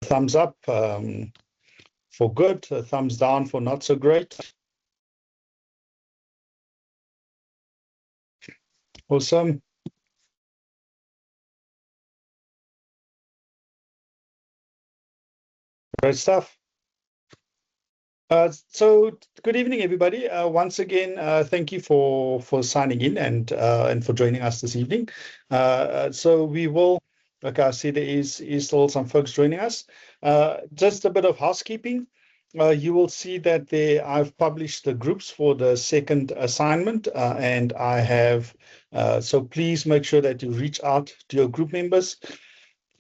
thumbs up for good, a thumbs down for not so great. Awesome. Great stuff. So good evening, everybody. Once again, thank you for signing in and for joining us this evening. So we will, like I see, there is still some folks joining us. Just a bit of housekeeping. You will see that I've published the groups for the second assignment, and I have. So please make sure that you reach out to your group members.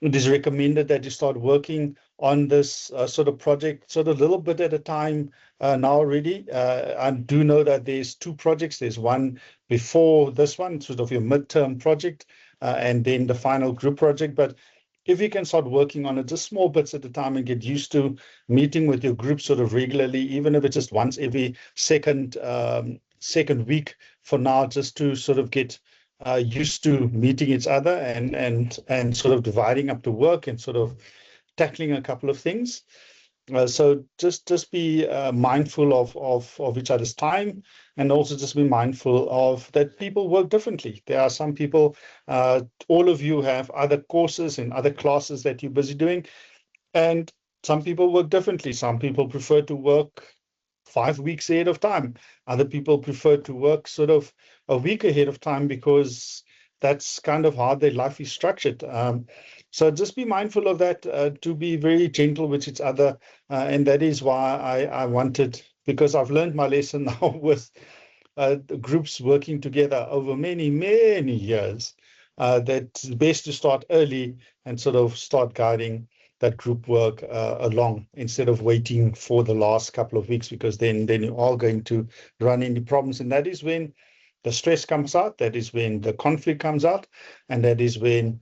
It is recommended that you start working on this sort of project, sort of a little bit at a time now already. I do know that there's two projects. There's one before this one, sort of your midterm project, and then the final group project. But if you can start working on it just small bits at a time and get used to meeting with your group sort of regularly, even if it's just once every second week for now, just to sort of get used to meeting each other and sort of dividing up the work and sort of tackling a couple of things. So just be mindful of each other's time, and also just be mindful of that people work differently. There are some people, all of you have other courses and other classes that you're busy doing, and some people work differently. Some people prefer to work 5 weeks ahead of time. Other people prefer to work sort of a week ahead of time because that's kind of how their life is structured. So just be mindful of that, to be very gentle with each other. And that is why I wanted, because I've learned my lesson now with the groups working together over many, many years, that it's best to start early and sort of start guiding that group work along instead of waiting for the last couple of weeks, because then you're all going to run into problems. And that is when the stress comes out, that is when the conflict comes out, and that is when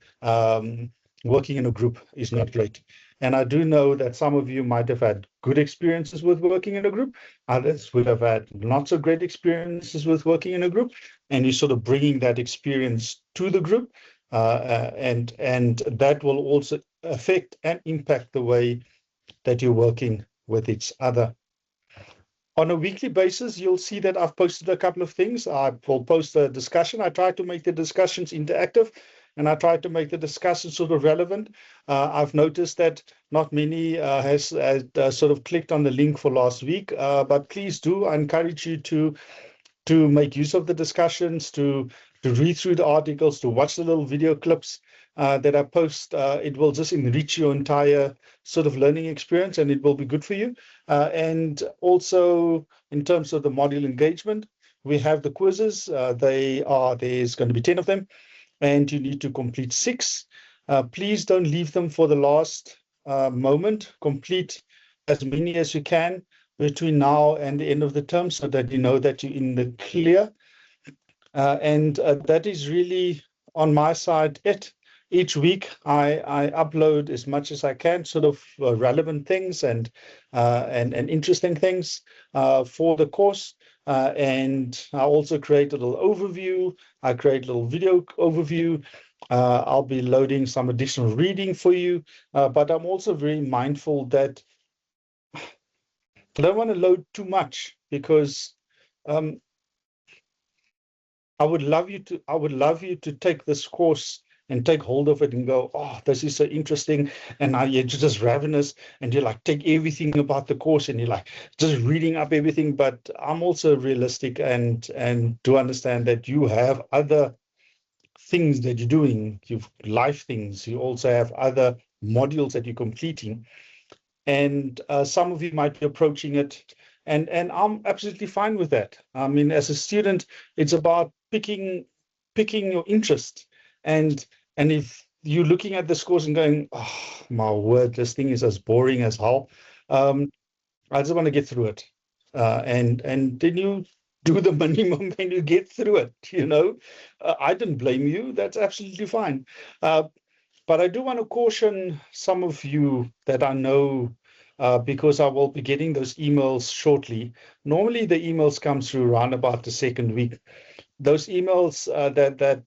working in a group is not great. And I do know that some of you might have had good experiences with working in a group. Others would have had not so great experiences with working in a group, and you're sort of bringing that experience to the group. And that will also affect and impact the way that you're working with each other. On a weekly basis, you'll see that I've posted a couple of things. I will post a discussion. I try to make the discussions interactive, and I try to make the discussion sort of relevant. I've noticed that not many has sort of clicked on the link for last week, but please do. I encourage you to make use of the discussions, to read through the articles, to watch the little video clips that I post. It will just enrich your entire sort of learning experience, and it will be good for you. And also, in terms of the module engagement, we have the quizzes. There's going to be 10 of them, and you need to complete 6. Please don't leave them for the last moment. Complete as many as you can between now and the end of the term, so that you know that you're in the clear. And that is really, on my side, it. Each week, I upload as much as I can, sort of relevant things and interesting things for the course. And I also create a little overview. I create a little video overview. I'll be loading some additional reading for you. But I'm also very mindful that I don't want to load too much, because I would love you to take this course and take hold of it and go, oh, this is so interesting. And now you're just ravenous, and you like take everything about the course, and you're like just reading up everything. But I'm also realistic and do understand that you have other things that you're doing. You've life things. You also have other modules that you're completing. And some of you might be approaching it, and I'm absolutely fine with that. I mean, as a student, it's about picking your interest. And if you're looking at this course and going, oh, my word, this thing is as boring as hell, I just want to get through it. And then you do the minimum and you get through it, you know. I didn't blame you. That's absolutely fine. But I do want to caution some of you that I know, because I will be getting those emails shortly. Normally, the emails come through around about the second week. Those emails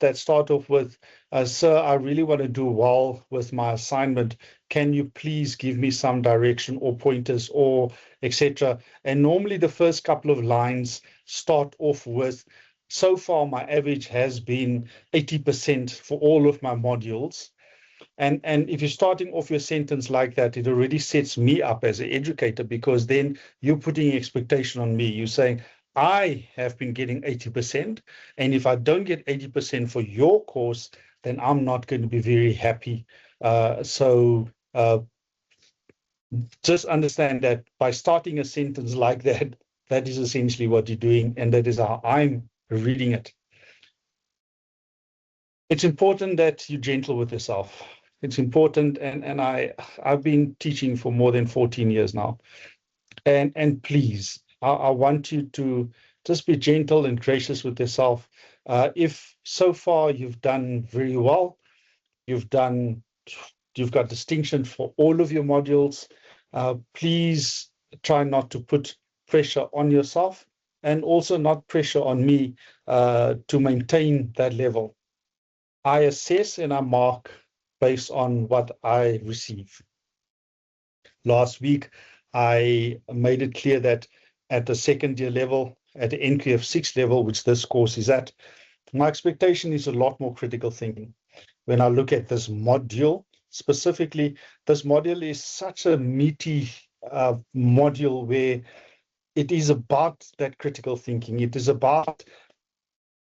that start off with, Sir, I really want to do well with my assignment. Can you please give me some direction or pointers or etc.? And normally the first couple of lines start off with, so far my average has been 80% for all of my modules. And if you're starting off your sentence like that, it already sets me up as an educator, because then you're putting expectation on me. You're saying, I have been getting 80%, and if I don't get 80% for your course, then I'm not going to be very happy. So just understand that by starting a sentence like that, that is essentially what you're doing, and that is how I'm reading it. It's important that you're gentle with yourself. It's important, and I've been teaching for more than 14 years now. And please, I want you to just be gentle and gracious with yourself. If so far you've done very well, you've got distinction for all of your modules, please try not to put pressure on yourself, and also not pressure on me to maintain that level. I assess and I mark based on what I receive. Last week, I made it clear that at the second year level, at the NQF 6 level, which this course is at, my expectation is a lot more critical thinking. When I look at this module, specifically, this module is such a meaty module where it is about that critical thinking. It is about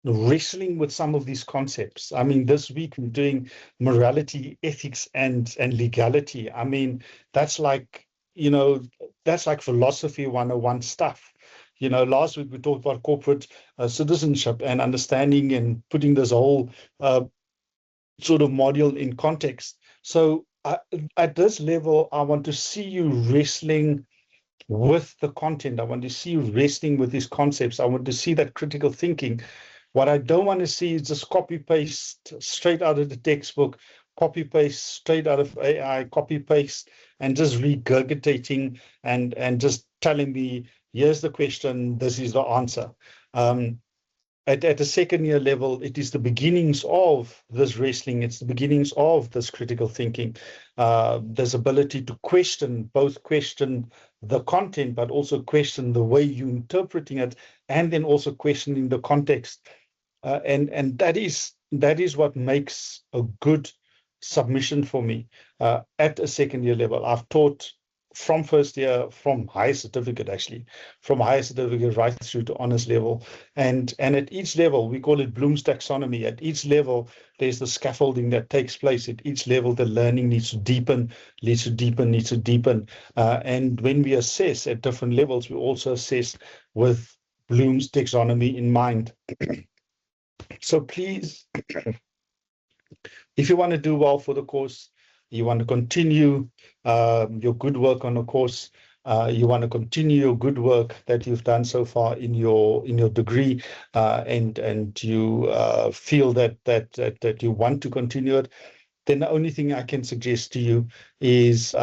wrestling with some of these concepts. I mean, this week we're doing morality, ethics, and legality. I mean, that's like, that's like philosophy 101 stuff. Last week we talked about corporate citizenship and understanding and putting this whole sort of module in context. So at this level, I want to see you wrestling with the content. I want to see you wrestling with these concepts. I want to see that critical thinking. What I don't want to see is just copy-paste straight out of the textbook, copy-paste straight out of AI, copy-paste, and just regurgitating and just telling me, here's the question, this is the answer. At the second year level, it is the beginnings of this wrestling. It's the beginnings of this critical thinking. This ability to both question the content, but also question the way you're interpreting it, and then also questioning the context. And that is what makes a good submission for me at a second year level. I've taught from first year, from higher certificate right through to honors level. And at each level, we call it Bloom's taxonomy. At each level, there's the scaffolding that takes place. At each level, the learning needs to deepen. And when we assess at different levels, we also assess with Bloom's taxonomy in mind. So please, if you want to do well for the course, you want to continue your good work on the course, you want to continue your good work that you've done so far in your degree, and you feel that you want to continue it, then the only thing I can suggest to you is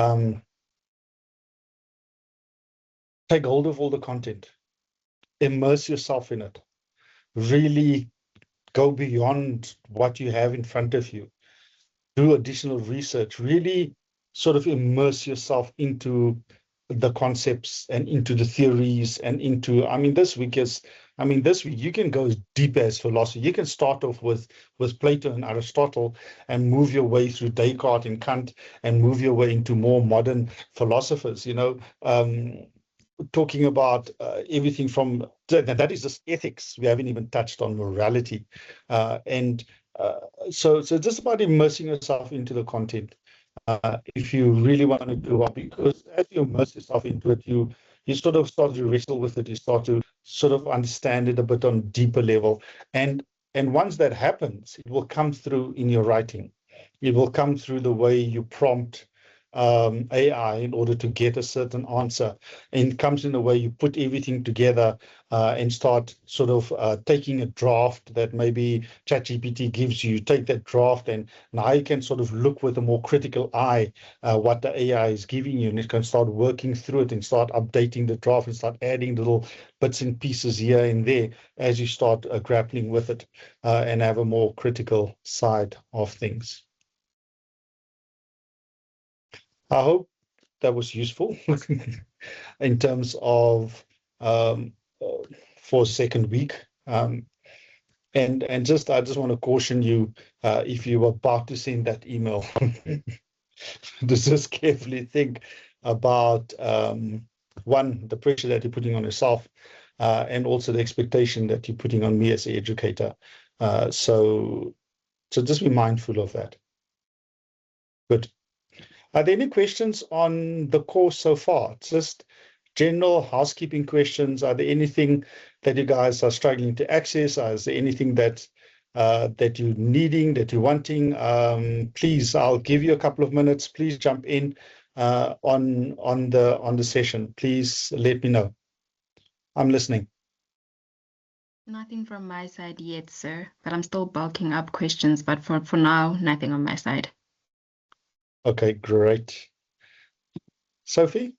take hold of all the content, immerse yourself in it, really go beyond what you have in front of you, do additional research, really sort of immerse yourself into the concepts and into the theories and into, this week you can go as deep as philosophy. You can start off with Plato and Aristotle and move your way through Descartes and Kant and move your way into more modern philosophers, talking about everything from, that is just ethics. We haven't even touched on morality. So it's just about immersing yourself into the content. If you really want to do well, because as you immerse yourself into it, you sort of start to wrestle with it. You start to sort of understand it a bit on a deeper level. And once that happens, it will come through in your writing. It will come through the way you prompt. AI in order to get a certain answer. And it comes in a way you put everything together and start sort of taking a draft that maybe ChatGPT gives you. Take that draft, and now you can sort of look with a more critical eye what the AI is giving you, and it can start working through it and start updating the draft and start adding little bits and pieces here and there as you start grappling with it and have a more critical side of things. I hope that was useful in terms of for second week. And I just want to caution you, if you were about to send that email, to just carefully think about one, the pressure that you're putting on yourself, and also the expectation that you're putting on me as an educator. So just be mindful of that. Good. Are there any questions on the course so far? Just general housekeeping questions. Are there anything that you guys are struggling to access? Is there anything that that you're needing, that you're wanting? Please, I'll give you a couple of minutes. Please jump in on the session. Please let me know. I'm listening. Nothing from my side yet, sir, but I'm still bulking up questions. But for now, nothing on my side. Okay, great. Sophie?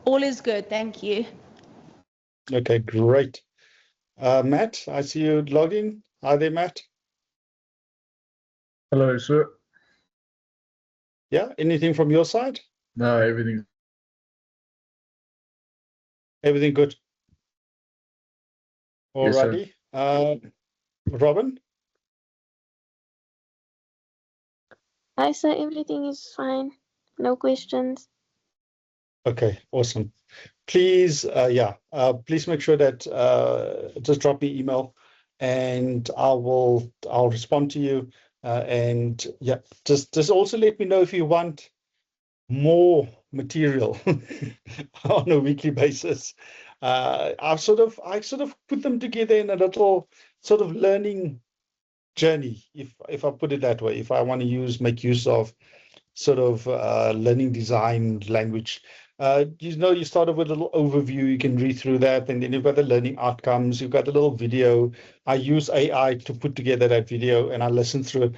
All is good, thank you. Okay, great. Matt, I see you logged in. Hi there, Matt. Hello, sir. Yeah, anything from your side? No, everything. Everything good? Yes, sir. Alrighty. Robin? Hi, sir. Everything is fine. No questions. Okay, awesome. Please, please make sure that just drop me email, and I'll respond to you. And yeah, just also let me know if you want more material on a weekly basis. I sort of put them together in a little sort of learning journey, if I put it that way. If I want to make use of sort of learning design language. You started with a little overview. You can read through that, and then you've got the learning outcomes. You've got a little video. I use AI to put together that video, and I listen through it.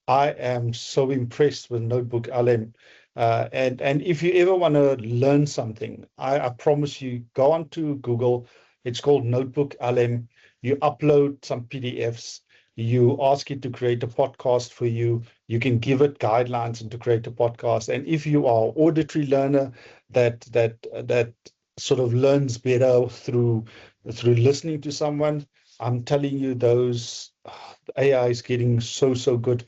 I am so impressed with Notebook LM. And if you ever want to learn something, I promise you, go onto Google. It's called Notebook LM. You upload some PDFs. You ask it to create a podcast for you. You can give it guidelines and to create a podcast. And if you are an auditory learner that sort of learns better through listening to someone, I'm telling you, those AI is getting so good.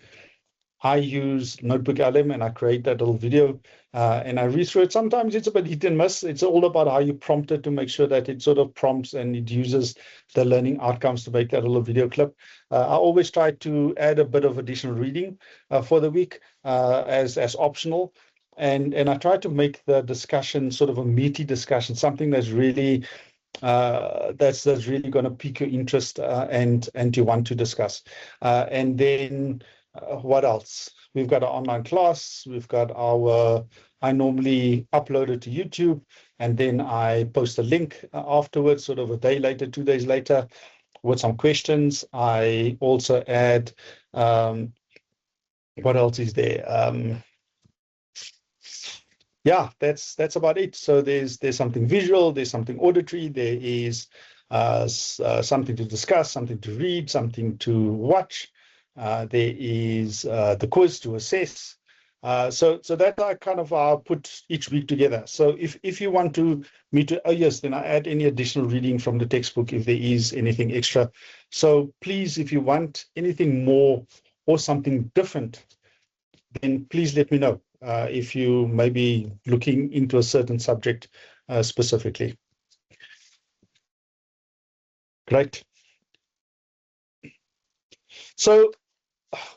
I use Notebook LM and I create that little video and I read through it. Sometimes it's a bit hit and miss. It's all about how you prompt it to make sure that it sort of prompts and it uses the learning outcomes to make that little video clip. I always try to add a bit of additional reading for the week as optional. And I try to make the discussion sort of a meaty discussion, something that's really that's really going to pique your interest and you want to discuss. And then what else? We've got an online class. We've got I normally upload it to YouTube, and then I post a link afterwards, sort of a day later, 2 days later, with some questions. I also add, what else is there? Yeah, that's about it. So there's something visual, there's something auditory, there is something to discuss, something to read, something to watch. There is the quiz to assess. So that I kind of put each week together. So if you want me to, oh yes, then I add any additional reading from the textbook if there is anything extra. So please, if you want anything more or something different, then please let me know if you may be looking into a certain subject specifically. Great. So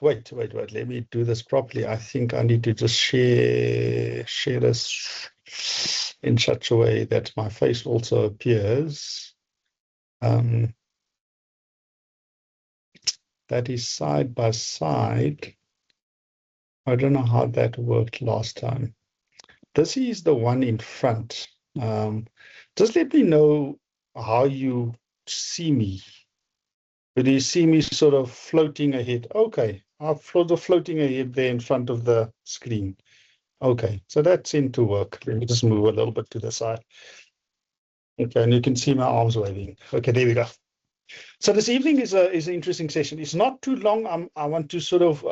wait, let me do this properly. I think I need to just share this in such a way that my face also appears. that is side by side. I don't know how that worked last time. This is the one in front. Just let me know how you see me. Do you see me sort of floating ahead? Okay, I'm floating ahead there in front of the screen. Okay, so that seemed to work. Let me just move a little bit to the side. Okay, and you can see my arms waving. Okay, there we go. So this evening is an interesting session. It's not too long. I want to sort of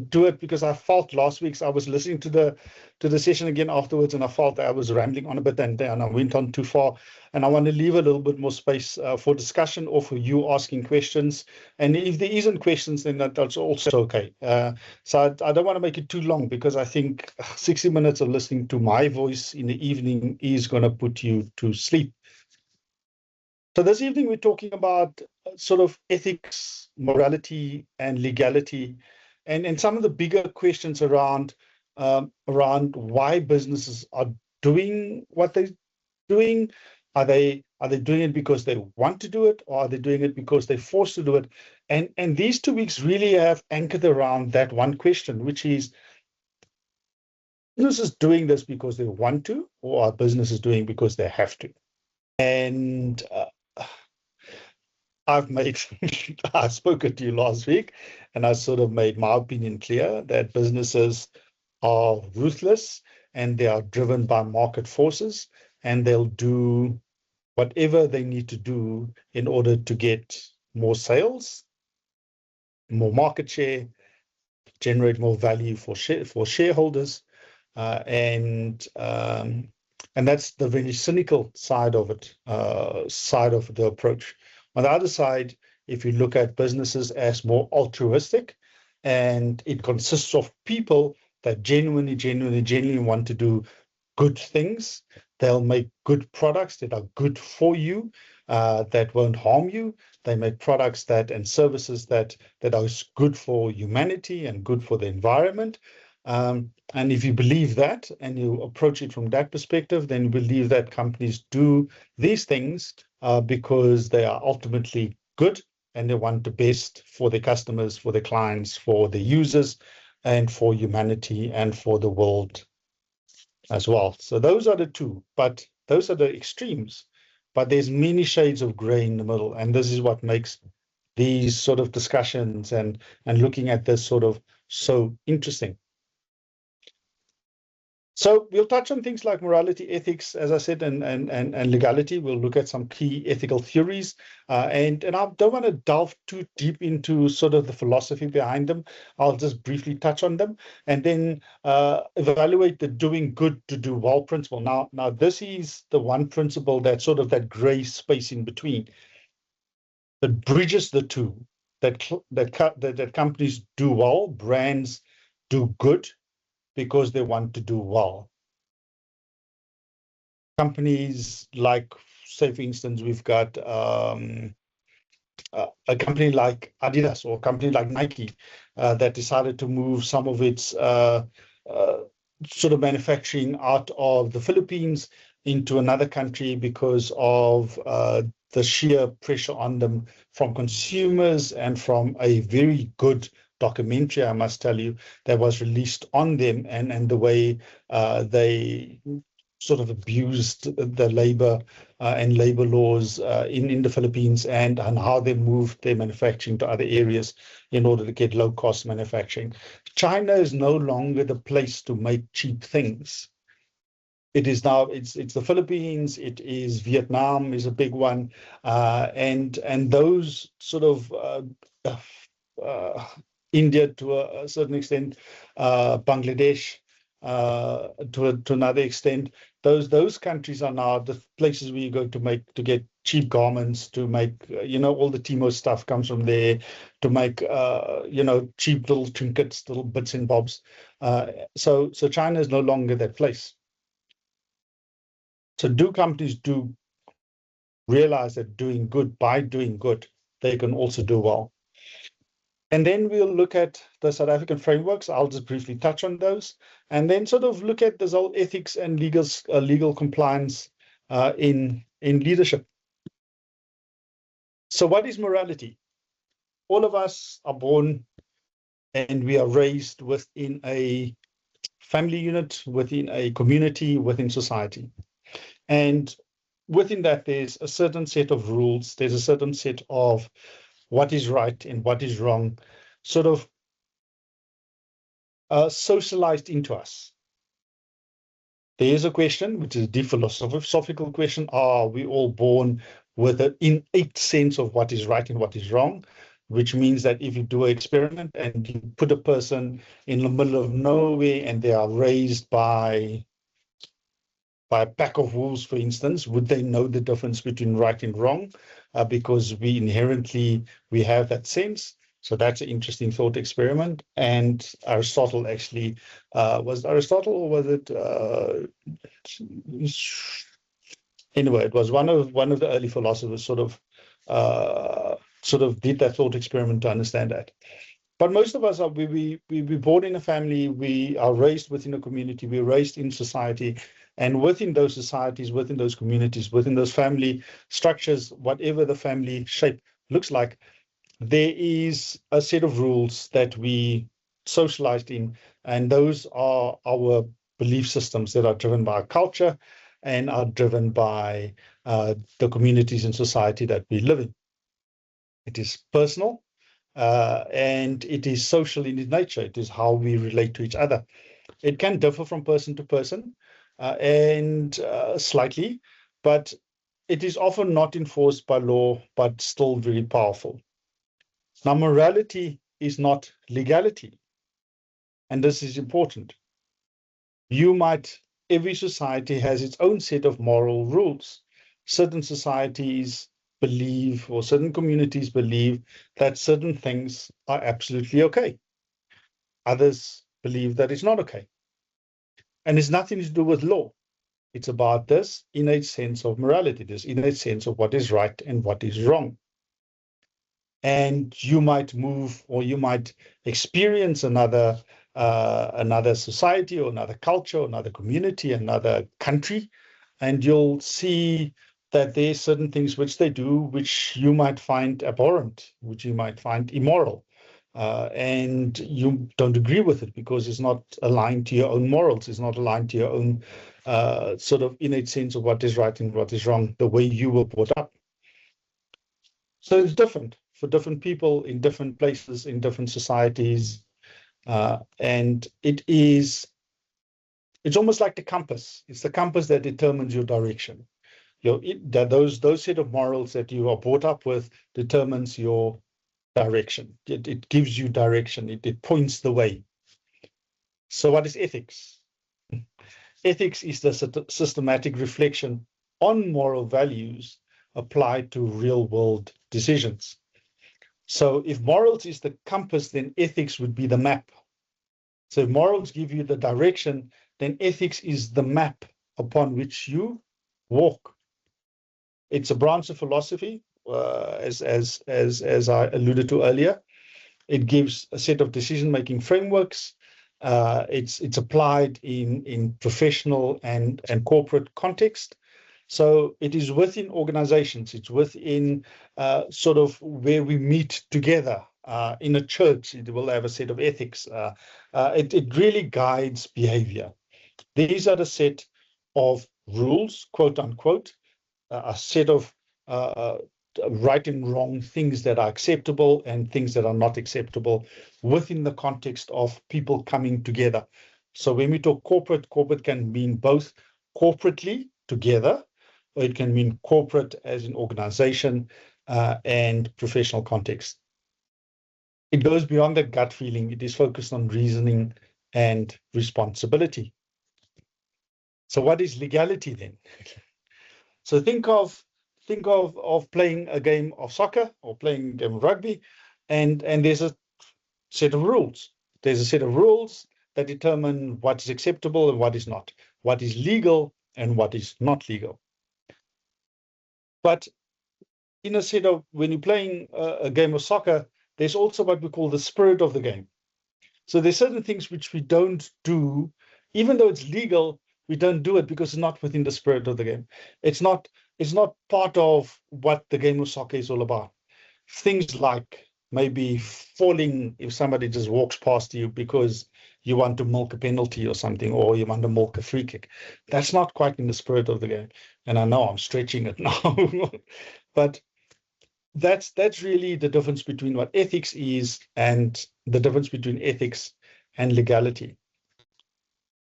do it because I felt last week I was listening to the session again afterwards, and I felt I was rambling on a bit and I went on too far. And I want to leave a little bit more space for discussion or for you asking questions. And if there isn't questions, then that's also okay. So I don't want to make it too long because I think 60 minutes of listening to my voice in the evening is going to put you to sleep. So this evening, we're talking about sort of ethics, morality, and legality, and some of the bigger questions around why businesses are doing what they're doing. Are they doing it because they want to do it, or are they doing it because they're forced to do it? And these 2 weeks really have anchored around that one question, which is, businesses doing this because they want to, or are businesses doing because they have to? And I've spoken to you last week, and I sort of made my opinion clear that businesses are ruthless and they are driven by market forces, and they'll do whatever they need to do in order to get more sales, more market share, generate more value for shareholders, and that's the very cynical side of it, side of the approach. On the other side, if you look at businesses as more altruistic, and it consists of people that genuinely want to do good things, they'll make good products that are good for you, that won't harm you. They make products and services that are good for humanity and good for the environment. And if you believe that and you approach it from that perspective, then you believe that companies do these things because they are ultimately good and they want the best for their customers, for their clients, for the users, and for humanity and for the world as well. So those are the two, but those are the extremes. But there's many shades of gray in the middle, and this is what makes these sort of discussions and looking at this sort of so interesting. So we'll touch on things like morality, ethics, as I said, and legality. We'll look at some key ethical theories, and I don't want to delve too deep into sort of the philosophy behind them. I'll just briefly touch on them, and then evaluate the doing good to do well principle. Now this is the one principle that's sort of that gray space in between that bridges the two. That companies do well, brands do good, because they want to do well. Companies like, say, for instance, we've got a company like Adidas or a company like Nike that decided to move some of its sort of manufacturing out of the Philippines into another country because of the sheer pressure on them from consumers and from a very good documentary, I must tell you, that was released on them and the way they sort of abused the labor and labor laws in the Philippines and how they moved their manufacturing to other areas in order to get low-cost manufacturing. China is no longer the place to make cheap things. It is now, it's the Philippines, it is Vietnam is a big one, and those sort of India to a certain extent, Bangladesh to another extent. Those countries are now the places where you go to get cheap garments, to make all the Timo stuff comes from there, to make cheap little trinkets, little bits and bobs. So China is no longer that place. So do companies realize that by doing good, they can also do well? And then we'll look at the South African frameworks. I'll just briefly touch on those, and then sort of look at this whole ethics and legal compliance in leadership. So what is morality? all of us are born and we are raised within a family unit, within a community, within society. And within that, there's a certain set of rules, there's a certain set of what is right and what is wrong, sort of socialized into us. There is a question, which is a deep philosophical question. Are we all born with an innate sense of what is right and what is wrong? Which means that if you do an experiment and you put a person in the middle of nowhere and they are raised by a pack of wolves, for instance, would they know the difference between right and wrong? Because we inherently, we have that sense. So that's an interesting thought experiment. And Aristotle actually, was Aristotle or was it, anyway, it was one of the early philosophers sort of did that thought experiment to understand that. But most of us are, we born in a family, we are raised within a community, we're raised in society, and within those societies, within those communities, within those family structures, whatever the family shape looks like, there is a set of rules that we socialized in, and those are our belief systems that are driven by our culture and are driven by the communities and society that we live in. It is personal, and it is social in its nature. It is how we relate to each other. It can differ from person to person and slightly, but it is often not enforced by law, but still very powerful. Now, morality is not legality, and this is important. Every society has its own set of moral rules. Certain societies believe, or certain communities believe, that certain things are absolutely okay. Others believe that it's not okay. And it's nothing to do with law. It's about this innate sense of morality, this innate sense of what is right and what is wrong. And you might move, or you might experience another society or another culture or another community, another country, and you'll see that there's certain things which they do which you might find abhorrent, which you might find immoral, and you don't agree with it because it's not aligned to your own morals, it's not aligned to your own sort of innate sense of what is right and what is wrong, the way you were brought up. So it's different for different people in different places, in different societies. And it's almost like the compass. It's the compass that determines your direction. Those set of morals that you are brought up with determines your direction. It gives you direction. It points the way. So what is ethics? Ethics is the systematic reflection on moral values applied to real-world decisions. So if morals is the compass, then ethics would be the map. So if morals give you the direction, then ethics is the map upon which you walk. It's a branch of philosophy, as I alluded to earlier. It gives a set of decision-making frameworks. It's applied in professional and corporate context. So it is within organizations. It's within sort of where we meet together. In a church, it will have a set of ethics. It really guides behavior. These are the set of rules, quote unquote, a set of right and wrong things that are acceptable and things that are not acceptable within the context of people coming together. So when we talk corporate can mean both corporately together, or it can mean corporate as an organization and professional context. It goes beyond that gut feeling. It is focused on reasoning and responsibility. So what is legality then? So think of playing a game of soccer or playing a game of rugby, and there's a set of rules. There's a set of rules that determine what is acceptable and what is not, what is legal and what is not legal. But in a set of, when you're playing a game of soccer, there's also what we call the spirit of the game. So there's certain things which we don't do, even though it's legal, we don't do it because it's not within the spirit of the game. It's not part of what the game of soccer is all about. Things like maybe falling if somebody just walks past you because you want to milk a penalty or something, or you want to milk a free kick. That's not quite in the spirit of the game. And I know I'm stretching it now, but that's really the difference between what ethics is and the difference between ethics and legality.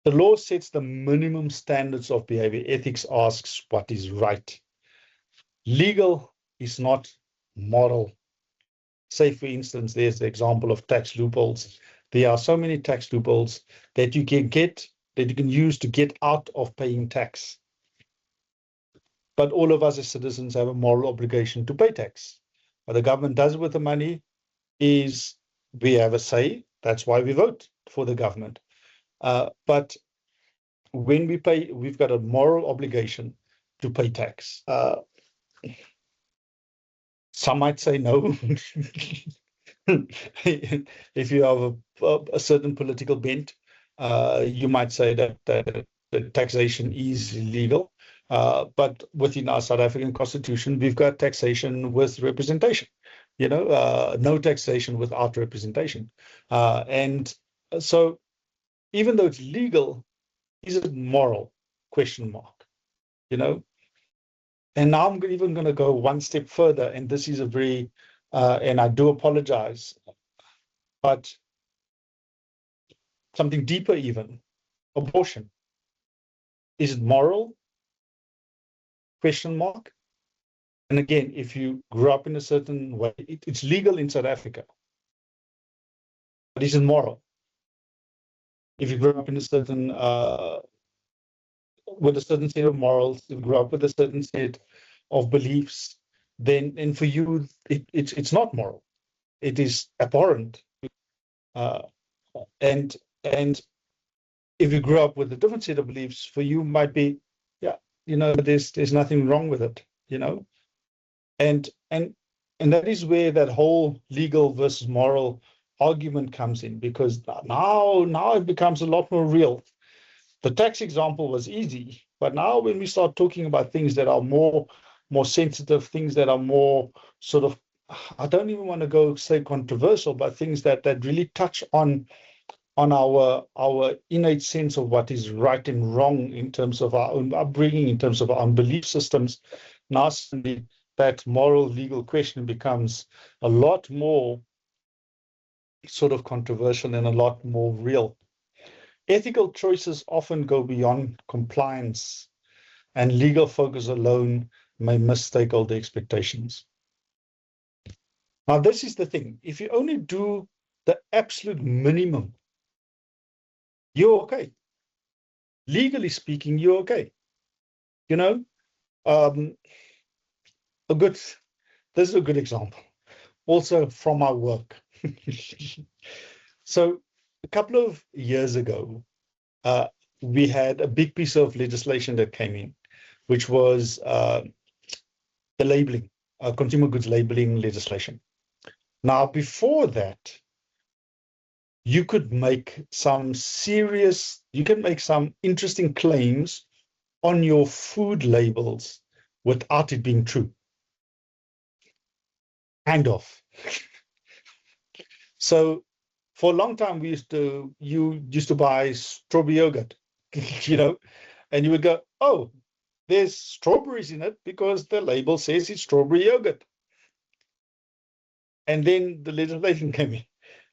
The law sets the minimum standards of behavior. Ethics asks what is right. Legal is not moral. Say, for instance, there's the example of tax loopholes. There are so many tax loopholes that you can use to get out of paying tax. But all of us as citizens have a moral obligation to pay tax. What the government does with the money is we have a say. That's why we vote for the government. But when we pay, we've got a moral obligation to pay tax. Some might say no. If you have a certain political bent, you might say that taxation is illegal. But within our South African Constitution, we've got taxation with representation. No taxation without representation. And so, even though it's legal, is it moral? Question mark. And now I'm even going to go one step further, and this is a very, and I do apologize, but something deeper even, abortion. Is it moral? Question mark. And again, if you grew up in a certain way, it's legal in South Africa, but is it moral? If you grew up in a certain, with a certain set of morals, if you grew up with a certain set of beliefs, then, and for you, it's not moral. It is abhorrent. And if you grew up with a different set of beliefs, for you might be, there's nothing wrong with it, and that is where that whole legal versus moral argument comes in, because now it becomes a lot more real. The tax example was easy, but now when we start talking about things that are more sensitive, things that are more sort of, I don't even want to go say controversial, but things that really touch on our innate sense of what is right and wrong in terms of our own upbringing, in terms of our own belief systems. Now suddenly that moral legal question becomes a lot more sort of controversial and a lot more real. Ethical choices often go beyond compliance, and legal focus alone may miss stakeholder expectations. Now, this is the thing. If you only do the absolute minimum, you're okay. Legally speaking, you're okay. This is a good example. Also from our work. So a couple of years ago, we had a big piece of legislation that came in, which was the labeling, consumer goods labeling legislation. Now, before that, you could make some interesting claims on your food labels without it being true. Kind of. So for a long time, you used to buy strawberry yogurt, and you would go, oh, there's strawberries in it because the label says it's strawberry yogurt. And then the legislation came in,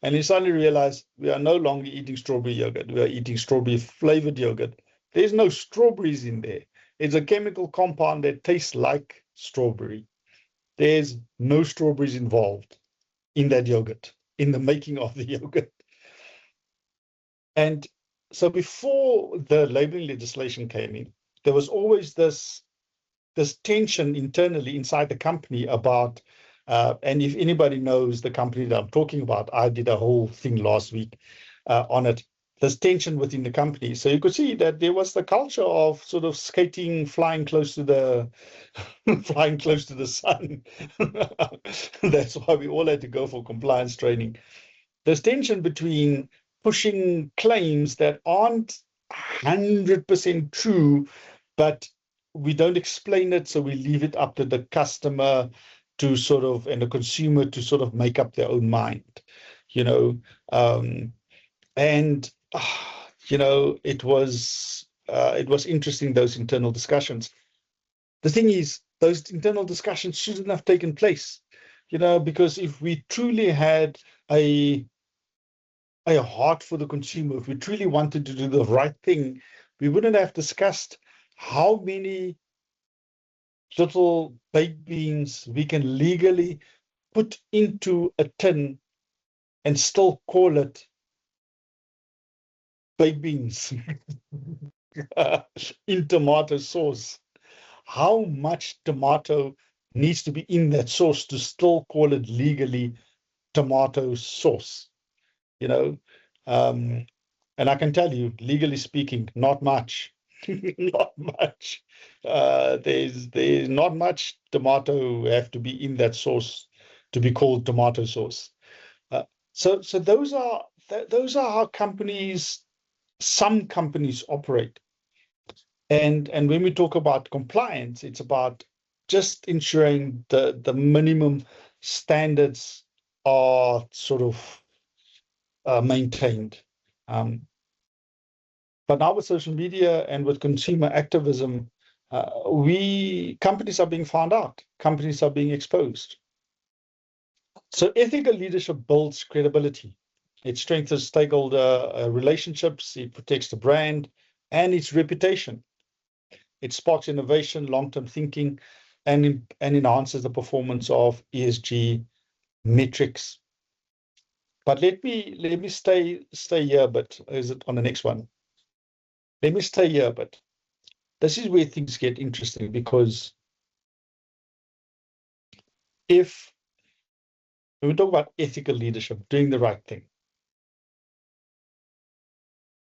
and you suddenly realize we are no longer eating strawberry yogurt. We are eating strawberry flavored yogurt. There's no strawberries in there. It's a chemical compound that tastes like strawberry. There's no strawberries involved in that yogurt, in the making of the yogurt. And so before the labeling legislation came in, there was always this tension internally inside the company about, and if anybody knows the company that I'm talking about, I did a whole thing last week on it. There's tension within the company. So you could see that there was the culture of sort of skating, flying close to the sun. That's why we all had to go for compliance training. There's tension between pushing claims that aren't 100% true, but we don't explain it, so we leave it up to the customer to sort of, and the consumer to sort of make up their own mind, you know, and you know, it was interesting, those internal discussions. The thing is, those internal discussions shouldn't have taken place, you know, because if we truly had a heart for the consumer, if we truly wanted to do the right thing, we wouldn't have discussed how many little baked beans we can legally put into a tin and still call it baked beans in tomato sauce. How much tomato needs to be in that sauce to still call it legally tomato sauce? You know, and I can tell you, legally speaking, not much. Not much. There's not much tomato have to be in that sauce to be called tomato sauce. So those are how companies, some companies operate. And when we talk about compliance, it's about just ensuring the minimum standards are sort of maintained. But now with social media and with consumer activism, companies are being found out. Companies are being exposed. So ethical leadership builds credibility. It strengthens stakeholder relationships. It protects the brand and its reputation. It sparks innovation, long-term thinking, and enhances the performance of ESG metrics. But let me stay here a bit. Is it on the next one? Let me stay here a bit. This is where things get interesting, because when we talk about ethical leadership, doing the right thing,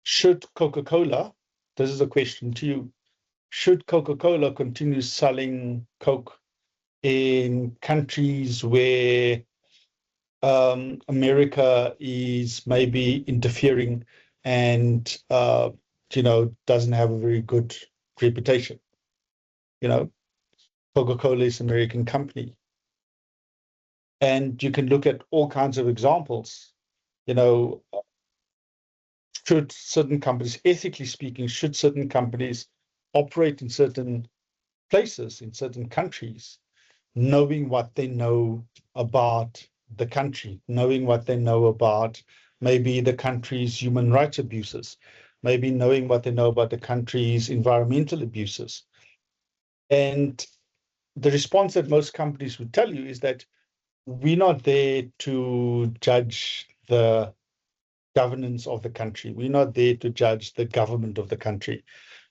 should Coca-Cola, this is a question to you, should Coca-Cola continue selling Coke in countries where America is maybe interfering and you know, doesn't have a very good reputation? You know, Coca-Cola is an American company. And you can look at all kinds of examples. You know, should certain companies, ethically speaking, should certain companies operate in certain places, in certain countries, knowing what they know about the country, knowing what they know about maybe the country's human rights abuses, maybe knowing what they know about the country's environmental abuses? And the response that most companies would tell you is that we're not there to judge the governance of the country. We're not there to judge the government of the country.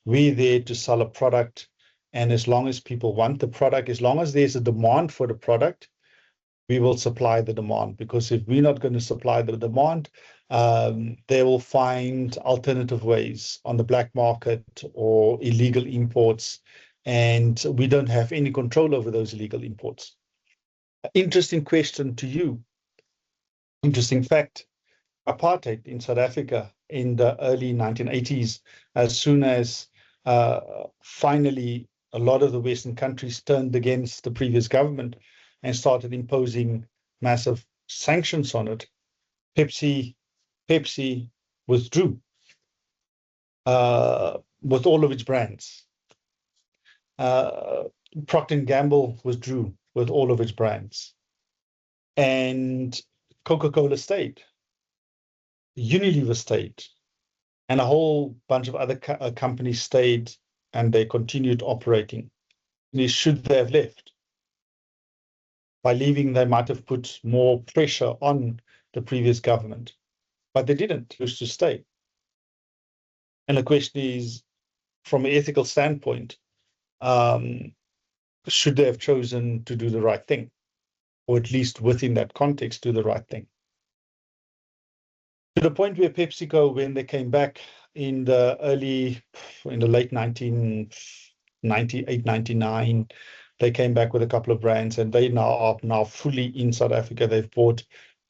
We're there to sell a product. And as long as people want the product, as long as there's a demand for the product, we will supply the demand. Because if we're not going to supply the demand, they will find alternative ways on the black market or illegal imports. And we don't have any control over those illegal imports. Interesting question to you. Interesting fact. Apartheid in South Africa in the early 1980s, as soon as finally a lot of the Western countries turned against the previous government and started imposing massive sanctions on it, Pepsi withdrew with all of its brands. Procter & Gamble withdrew with all of its brands. And Coca-Cola stayed. Unilever stayed, and a whole bunch of other companies stayed, and they continued operating. Should they have left? By leaving, they might have put more pressure on the previous government, but they didn't choose to stay. And the question is, from an ethical standpoint, should they have chosen to do the right thing, or at least within that context, do the right thing? To the point where PepsiCo, when they came back in the late 1998, 99, they came back with a couple of brands, and they are now fully in South Africa. They've bought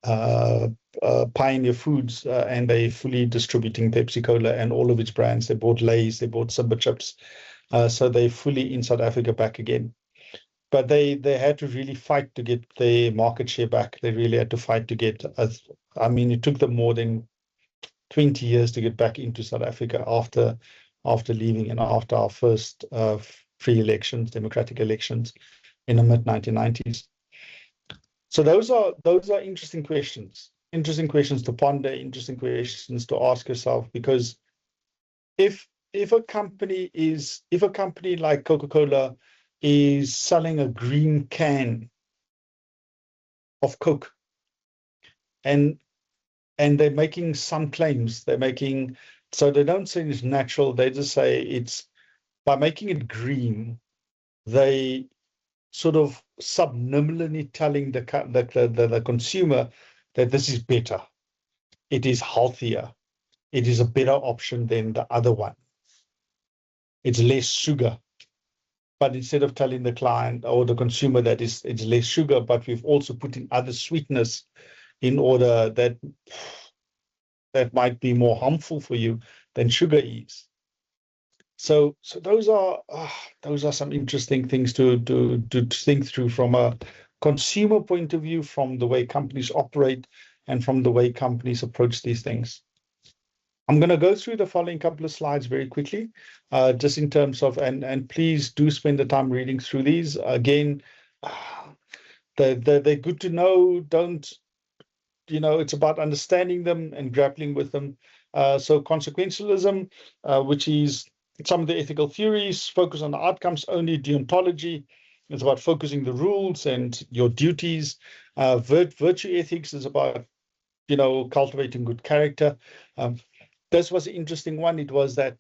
Pioneer Foods, and they're fully distributing Pepsi Cola and all of its brands. They bought Lay's, they bought Simba Chips. So they're fully in South Africa back again. but they had to really fight to get their market share back. They really had to fight to get, I mean, it took them more than 20 years to get back into South Africa after leaving and after our first free elections, democratic elections in the mid-1990s. So those are interesting questions to ponder, interesting questions to ask yourself, because if a company like Coca-Cola is selling a green can of Coke, and they're making some claims, so they don't say it's natural, they just say it's, by making it green, they sort of subliminally telling the consumer that this is better, it is healthier, it is a better option than the other one. It's less sugar. But instead of telling the client or the consumer that it's less sugar, but we've also put in other sweetness in order that might be more harmful for you than sugar is. So those are some interesting things to think through from a consumer point of view, from the way companies operate, and from the way companies approach these things. I'm going to go through the following couple of slides very quickly, just in terms of, and please do spend the time reading through these. Again, they're good to know. Don't, it's about understanding them and grappling with them. So consequentialism, which is some of the ethical theories, focus on the outcomes only. Deontology is about focusing the rules and your duties. Virtue ethics is about, cultivating good character. This was an interesting one. It was an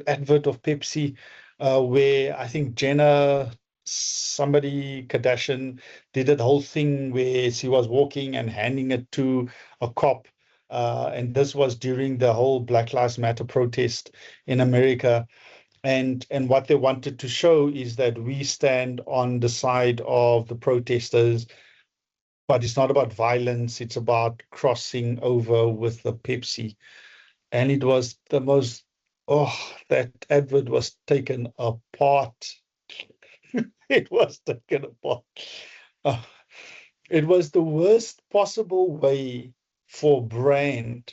advert of Pepsi, where I think Kardashian did that whole thing where she was walking and handing it to a cop. And this was during the whole Black Lives Matter protest in America. And what they wanted to show is that we stand on the side of the protesters, but it's not about violence. It's about crossing over with the Pepsi. And it was the most, that advert was taken apart. It was taken apart. It was the worst possible way for brand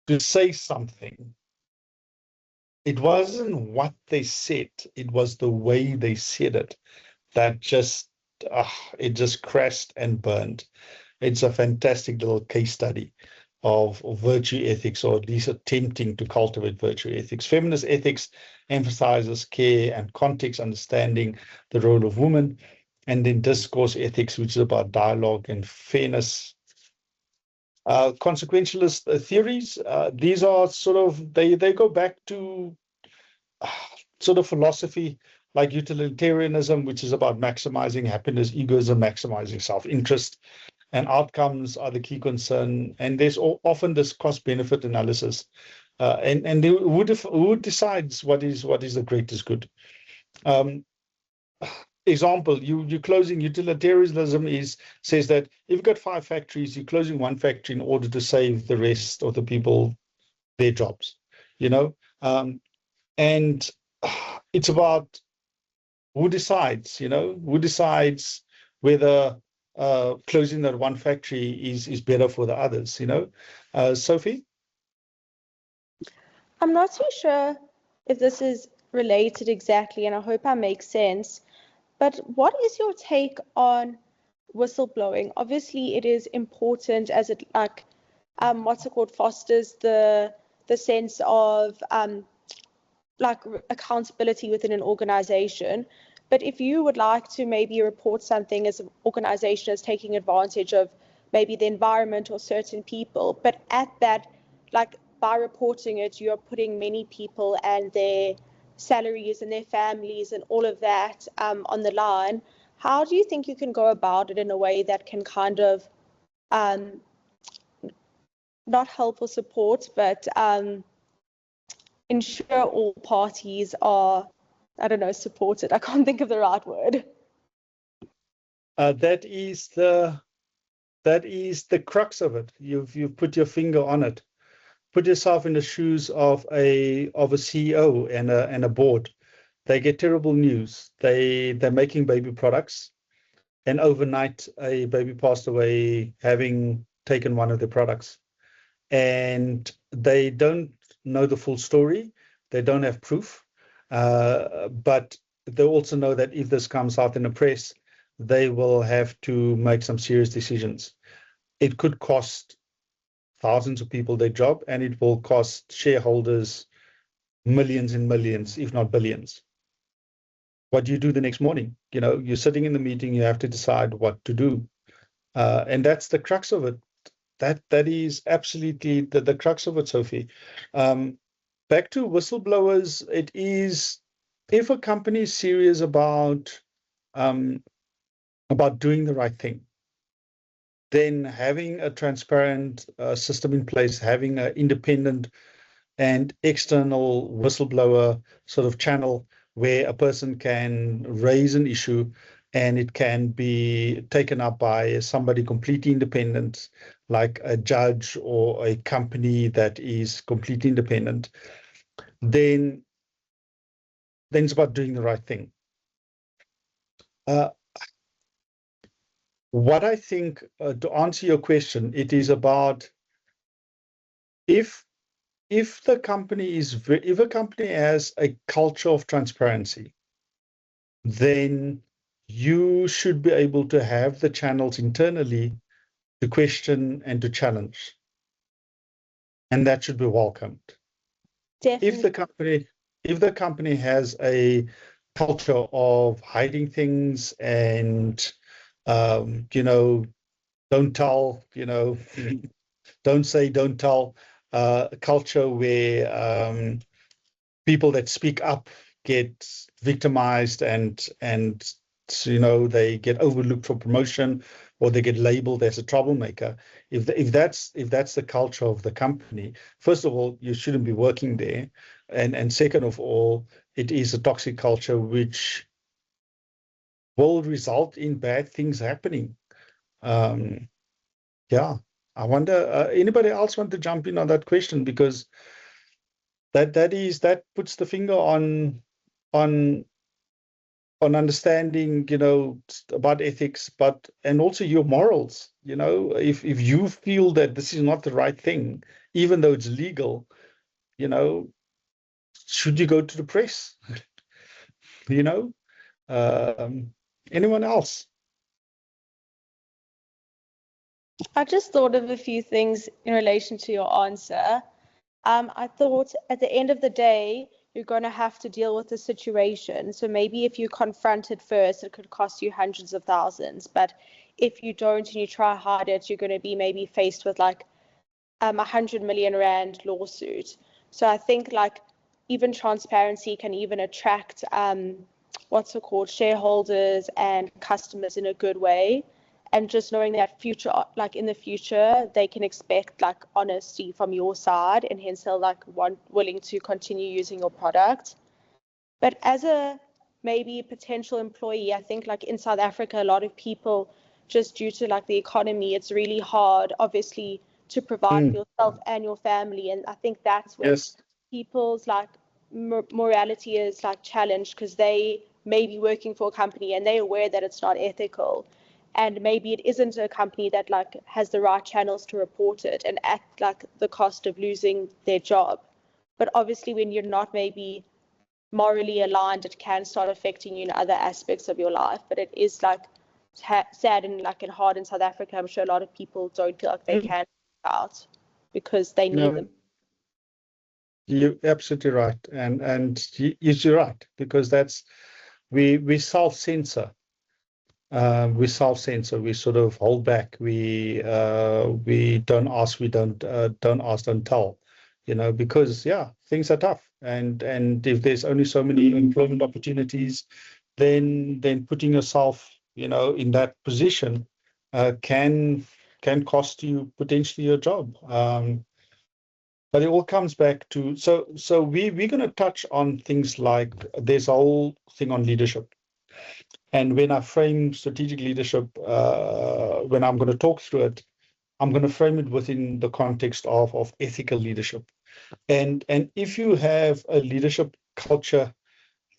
to say something. It wasn't what they said, it was the way they said it that just, it just crashed and burned. It's a fantastic little case study of virtue ethics, or at least attempting to cultivate virtue ethics. Feminist ethics emphasizes care and context understanding, the role of women, and then discourse ethics, which is about dialogue and fairness. Consequentialist theories, these are sort of, they go back to sort of philosophy like utilitarianism, which is about maximizing happiness, egoism, maximizing self-interest, and outcomes are the key concern. And there's often this cost-benefit analysis, and who decides what is the greatest good. Example, you're closing. Utilitarianism says that if you've got 5 factories, you're closing 1 factory in order to save the rest of the people their jobs. And it's about who decides. Who decides whether closing that 1 factory is better for the others. Sophie? I'm not too sure if this is related exactly, and I hope I make sense. But what is your take on whistleblowing? Obviously, it is important as it fosters the sense of accountability within an organization. But if you would like to maybe report something as an organization is taking advantage of maybe the environment or certain people, but at that, by reporting it, you're putting many people and their salaries and their families and all of that on the line. How do you think you can go about it in a way that can kind of not help or support, but ensure all parties are, supported? I can't think of the right word. That is the crux of it. You've put your finger on it. Put yourself in the shoes of a CEO and a board. they get terrible news. They're making baby products, and overnight a baby passed away having taken one of the products. And they don't know the full story. They don't have proof. But they also know that if this comes out in the press, they will have to make some serious decisions. It could cost thousands of people their job, and it will cost shareholders millions and millions, if not billions. What do you do the next morning? You know, you're sitting in the meeting, you have to decide what to do. And that's the crux of it. That is absolutely the crux of it, Sophie. Back to whistleblowers, it is, if a company is serious about doing the right thing, then having a transparent system in place, having an independent and external whistleblower sort of channel where a person can raise an issue and it can be taken up by somebody completely independent, like a judge or a company that is completely independent, then it's about doing the right thing. What I think, to answer your question, it is about if a company has a culture of transparency, then you should be able to have the channels internally to question and to challenge. And that should be welcomed. Definitely. If the company has a culture of hiding things and, don't tell, don't say, don't tell, a culture where people that speak up get victimized and they get overlooked for promotion, or they get labeled as a troublemaker. If that's the culture of the company, first of all, you shouldn't be working there, and second of all, it is a toxic culture which will result in bad things happening. Yeah, I wonder, anybody else want to jump in on that question, because that puts the finger on understanding, about ethics, and also your morals. If you feel that this is not the right thing, even though it's legal, should you go to the press? Anyone else? I just thought of a few things in relation to your answer. I thought at the end of the day, you're going to have to deal with the situation. So maybe if you confront it first, it could cost you hundreds of thousands. But if you don't and you try hard it, you're going to be maybe faced with like 100 million rand lawsuit. So I think like even transparency can even attract shareholders and customers in a good way. And just knowing that in the future, they can expect like honesty from your side, and hence they're like willing to continue using your product. But as a maybe potential employee, I think like in South Africa, a lot of people, just due to like the economy, it's really hard, obviously, to provide for yourself and your family. And I think that's where people's like morality is like challenged, because they may be working for a company and they're aware that it's not ethical. And maybe it isn't a company that like has the right channels to report it, and at like the cost of losing their job. But obviously when you're not maybe morally aligned, it can start affecting you in other aspects of your life. But it is like sad and like hard in South Africa. I'm sure a lot of people don't feel like they can speak out because they need them. You're absolutely right, and you're right, because that's we self-censor. We self-censor. We sort of hold back. We don't ask. We don't ask. Don't tell. Because things are tough, and if there's only so many employment opportunities, then putting yourself, in that position, can cost you potentially your job. But it all comes back to so we're going to touch on things like this whole thing on leadership. And when I frame strategic leadership, when I'm going to talk through it, I'm going to frame it within the context of ethical leadership. And if you have a leadership culture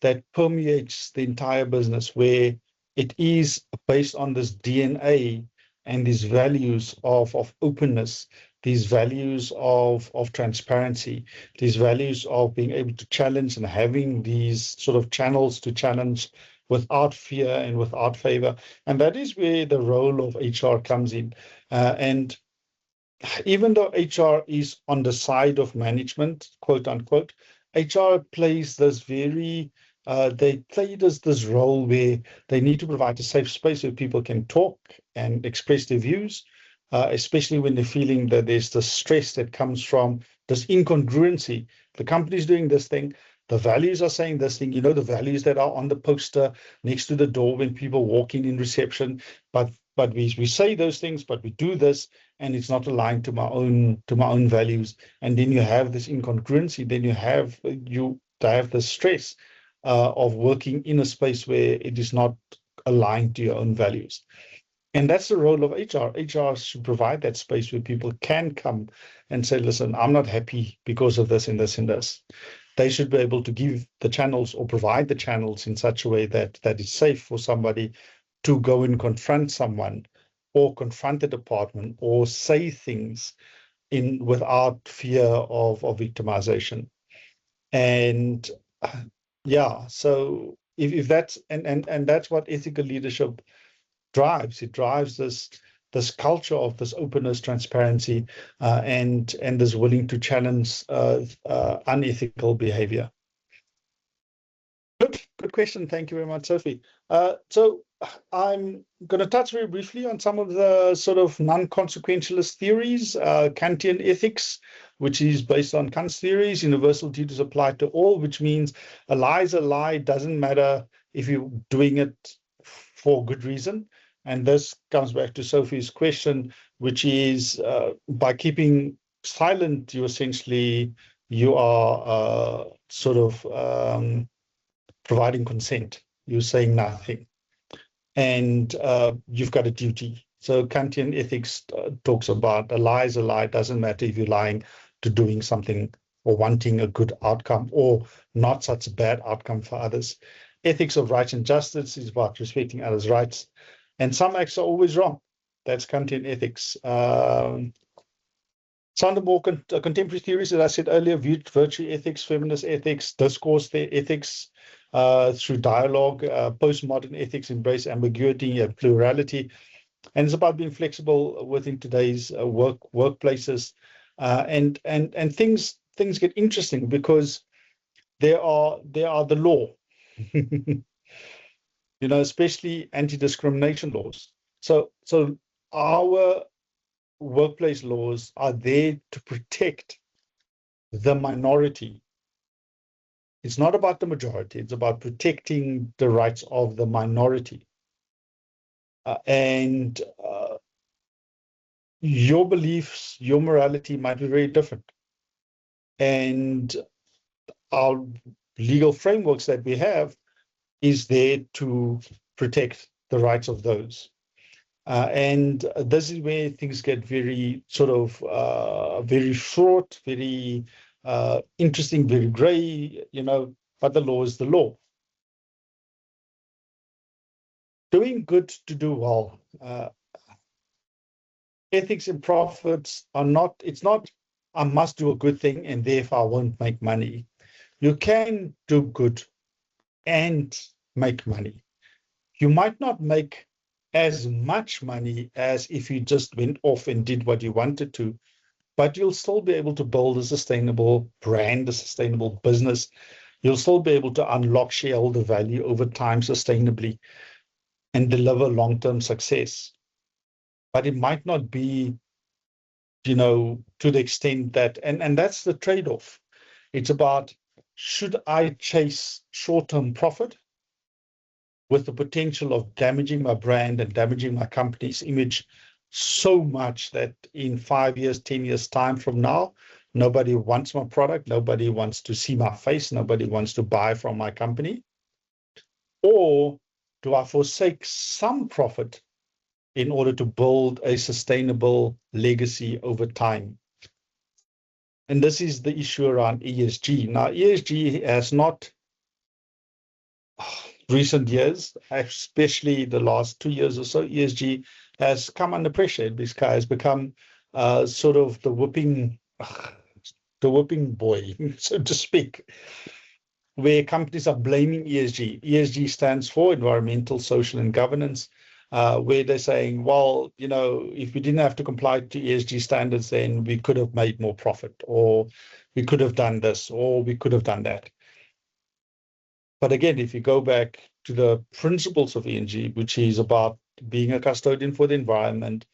that permeates the entire business, where it is based on this DNA and these values of openness, these values of transparency, these values of being able to challenge and having these sort of channels to challenge without fear and without favor. And that is where the role of HR comes in. And even though HR is on the side of management, quote unquote, HR plays this they play this role where they need to provide a safe space where people can talk and express their views, especially when they're feeling that there's the stress that comes from this incongruency. The company's doing this thing, the values are saying this thing, the values that are on the poster next to the door when people walk in reception, but we say those things, but we do this, and it's not aligned to my own values. And then you have this incongruency. Then you have the stress of working in a space where it is not aligned to your own values. And that's the role of HR. HR should provide that space where people can come and say, listen, I'm not happy because of this and this and this. They should be able to give the channels or provide the channels in such a way that is safe for somebody to go and confront someone or confront the department or say things without fear of victimization. And yeah, so if that's and that's what ethical leadership drives. It drives this culture of this openness, transparency, and is willing to challenge unethical behavior. Good question. Thank you very much, Sophie. So I'm going to touch very briefly on some of the sort of non-consequentialist theories, Kantian ethics, which is based on Kant's theories, universal duties apply to all, which means a lie is a lie, doesn't matter if you're doing it for good reason. And this comes back to Sophie's question, which is by keeping silent, you are sort of providing consent. You're saying nothing. And you've got a duty. So Kantian ethics talks about a lie is a lie. Doesn't matter if you're lying to doing something or wanting a good outcome or not such a bad outcome for others. Ethics of right and justice is about respecting others' rights. And some acts are always wrong. That's Kantian ethics. Some of the more contemporary theories that I said earlier, virtue ethics, feminist ethics, discourse ethics, through dialogue, postmodern ethics embrace ambiguity and plurality. And it's about being flexible within today's workplaces. And things get interesting because they are the law. Especially anti-discrimination laws. So our workplace laws are there to protect the minority. It's not about the majority. It's about protecting the rights of the minority. And your beliefs, your morality might be very different. And our legal frameworks that we have is there to protect the rights of those. And this is where things get very sort of very fraught, very interesting, very gray, but the law is the law. Doing good to do well. Ethics and profits are not, it's not, I must do a good thing and therefore I won't make money. You can do good and make money. You might not make as much money as if you just went off and did what you wanted to, but you'll still be able to build a sustainable brand, a sustainable business. You'll still be able to unlock shareholder value over time sustainably and deliver long-term success. But it might not be, to the extent that, and that's the trade-off. It's about, should I chase short-term profit with the potential of damaging my brand and damaging my company's image so much that in 5 years, 10 years time from now, nobody wants my product, nobody wants to see my face, nobody wants to buy from my company? Or do I forsake some profit in order to build a sustainable legacy over time? And this is the issue around ESG. Now, ESG has not recent years, especially the last 2 years or so, ESG has come under pressure. It has become sort of the whipping boy, so to speak, where companies are blaming ESG. ESG stands for environmental, social, and governance, where they're saying, well, if we didn't have to comply to ESG standards, then we could have made more profit, or we could have done this, or we could have done that. But again, if you go back to the principles of ESG, which is about being a custodian for the environment,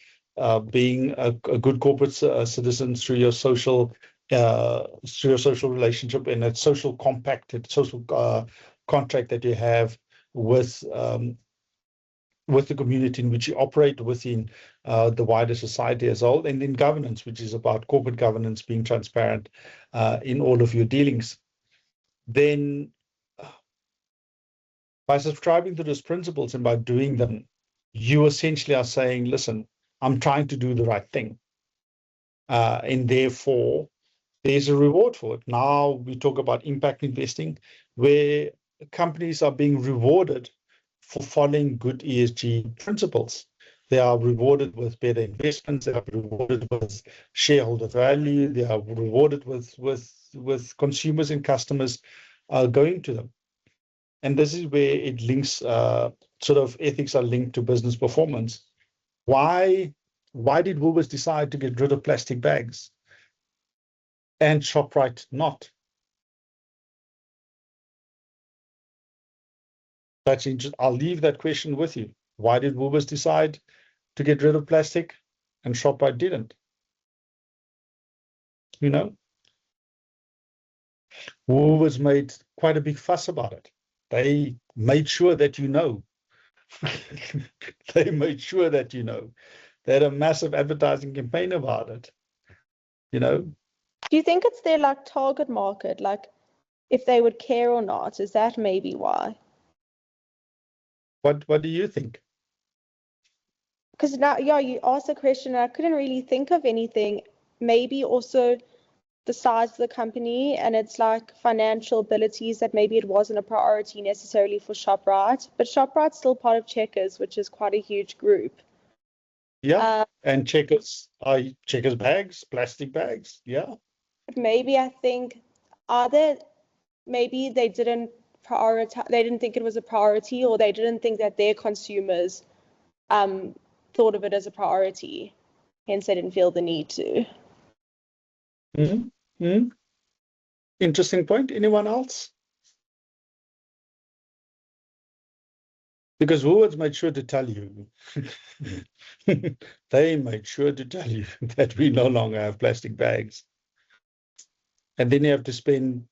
being a good corporate citizen through your social relationship and a social contract that you have with the community in which you operate within the wider society as a whole, and then governance, which is about corporate governance, being transparent in all of your dealings, then by subscribing to those principles and by doing them, you essentially are saying, listen, I'm trying to do the right thing. And therefore, there's a reward for it. Now we talk about impact investing, where companies are being rewarded for following good ESG principles. They are rewarded with better investments. They are rewarded with shareholder value. They are rewarded with consumers and customers going to them. And this is where it links, sort of ethics are linked to business performance. Why did Woolworths decide to get rid of plastic bags and ShopRite not? That's interesting. I'll leave that question with you. Why did Woolworths decide to get rid of plastic and ShopRite didn't? Woolworths made quite a big fuss about it. They made sure that They made sure that They had a massive advertising campaign about it. Do you think it's their target market, if they would care or not? Is that maybe why? What do you think? Because now, you asked a question and I couldn't really think of anything. Maybe also the size of the company and its financial abilities, that maybe it wasn't a priority necessarily for ShopRite, but ShopRite's still part of Checkers, which is quite a huge group. Yeah, and Checkers bags, plastic bags, yeah. But maybe I think maybe they didn't prioritize, they didn't think it was a priority, or they didn't think that their consumers thought of it as a priority, hence they didn't feel the need to. Interesting point. Anyone else? Because Woolworths made sure to tell you, they made sure to tell you that we no longer have plastic bags. And then you have to spend,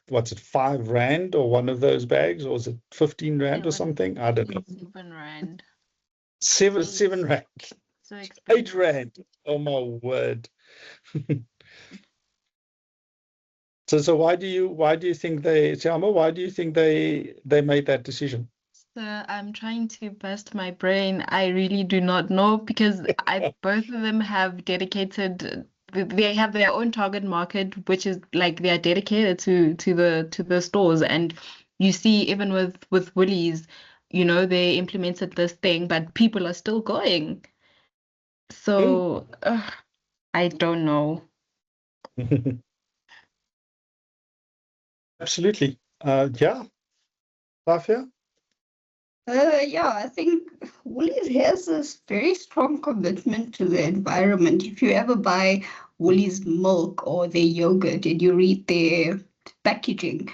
what's it, 5 rand or one of those bags, or is it 15 rand or something? I don't know. 7 rand. 7 rand. So expensive. 8 rand. Oh my word. So why do you think Siama, why do you think they made that decision? So I'm trying to burst my brain. I really do not know, because both of them have dedicated. They have their own target market, which is they are dedicated to the stores. And you see, even with Woolies, they implemented this thing, but people are still going. So I don't know. Absolutely. Yeah. Rafia? Yeah, I think Woolies has this very strong commitment to the environment. If you ever buy Woolies milk or their yogurt and you read their packaging,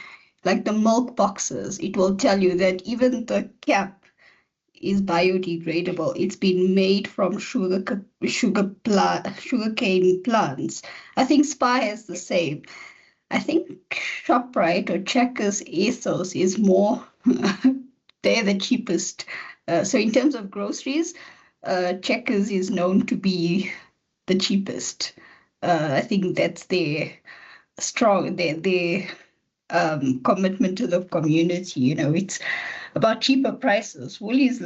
like the milk boxes, it will tell you that even the cap is biodegradable. It's been made from sugarcane plants. I think Spar has the same. I think ShopRite or Checkers ethos is more, they're the cheapest. So in terms of groceries, Checkers is known to be the cheapest. I think that's their commitment to the community. It's about cheaper prices. Woolies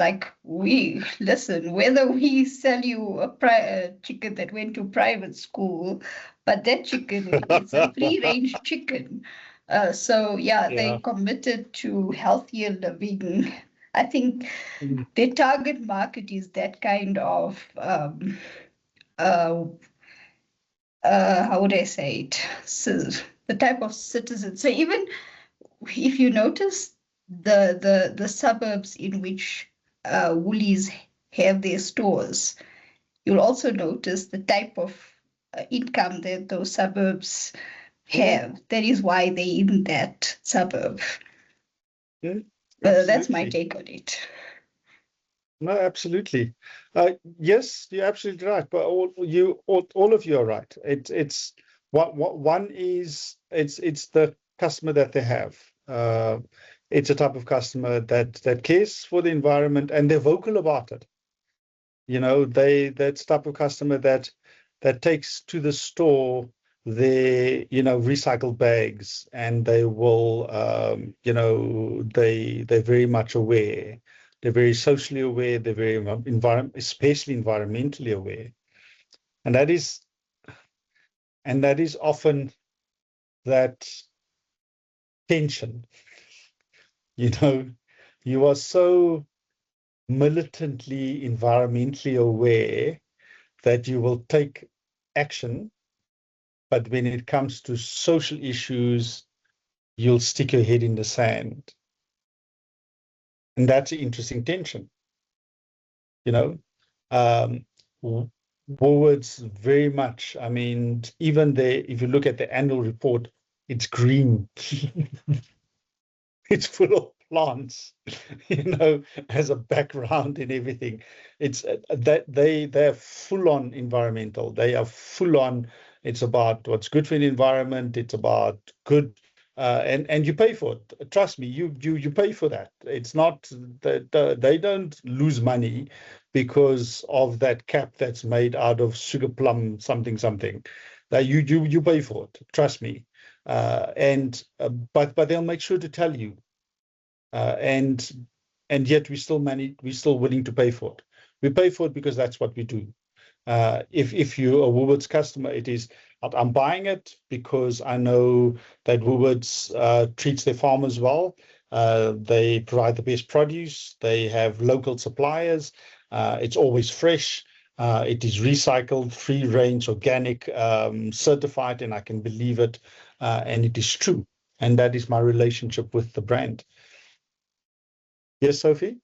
listen, whether we sell you a chicken that went to private school, but that chicken is a free-range chicken. So Yeah. they committed to healthier living. I think Mhm. their target market is that kind of how would I say it? So the type of citizen. So even if you notice the suburbs in which Woolies have their stores, you'll also notice the type of income that those suburbs have. That is why they're in that suburb. Yeah, That's my absolutely. take on it. No, absolutely. Yes, you're absolutely right. But all of you are right. It's one is it's the customer that they have. It's a type of customer that cares for the environment and they're vocal about it. You know, that's type of customer that takes to the store their recycled bags, and they will they're very much aware. They're very socially aware. They're very especially environmentally aware, and that is often that tension. You are so militantly environmentally aware that you will take action, but when it comes to social issues, you'll stick your head in the sand. And that's an interesting tension. Um, Woolworths very much, I mean, even if you look at the annual report, it's green. It's full of plants, as a background and everything. It's that they're full on environmental. They are full on. It's about what's good for the environment. It's about good, and you pay for it. Trust me, you pay for that. It's not that they don't lose money because of that cap that's made out of sugar plum something. That you pay for it. Trust me. But they'll make sure to tell you, and yet we're still willing to pay for it. We pay for it because that's what we do. If you're a Woolworths customer, it is, I'm buying it because I know that Woolworths treats their farmers well. They provide the best produce. They have local suppliers. It's always fresh. It is recycled, free range, organic, certified, and I can believe it. And it is true. And that is my relationship with the brand. Yes, Sophie?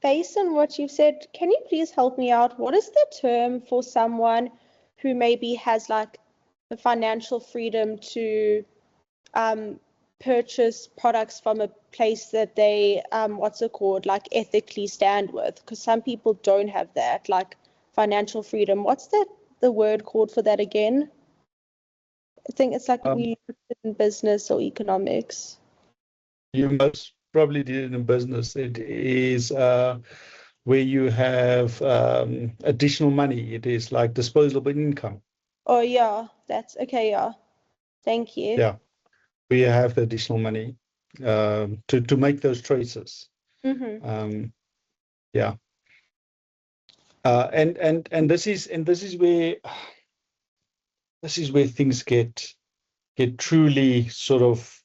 Based on what you've said, can you please help me out? What is the term for someone who maybe has like the financial freedom to purchase products from a place that they, what's it called, like ethically stand with? Because some people don't have that, like financial freedom. What's the word called for that again? I think it's like we use it in business or economics. You most probably did it in business. It is where you have additional money. It is like disposable income. Oh, yeah, that's okay. Yeah, thank you. Yeah, we have the additional money to make those choices. Yeah, and this is where things get truly sort of.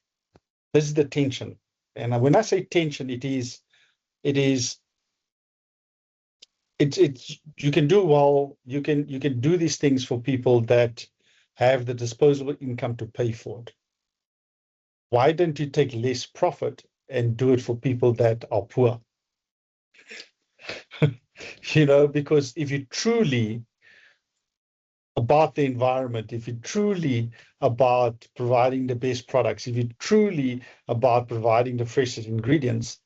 This is the tension, and when I say tension, it's you can do well. You can do these things for people that have the disposable income to pay for it. Why don't you take less profit and do it for people that are poor? Because if you truly about the environment, if you truly about providing the best products, if you truly about providing the freshest ingredients,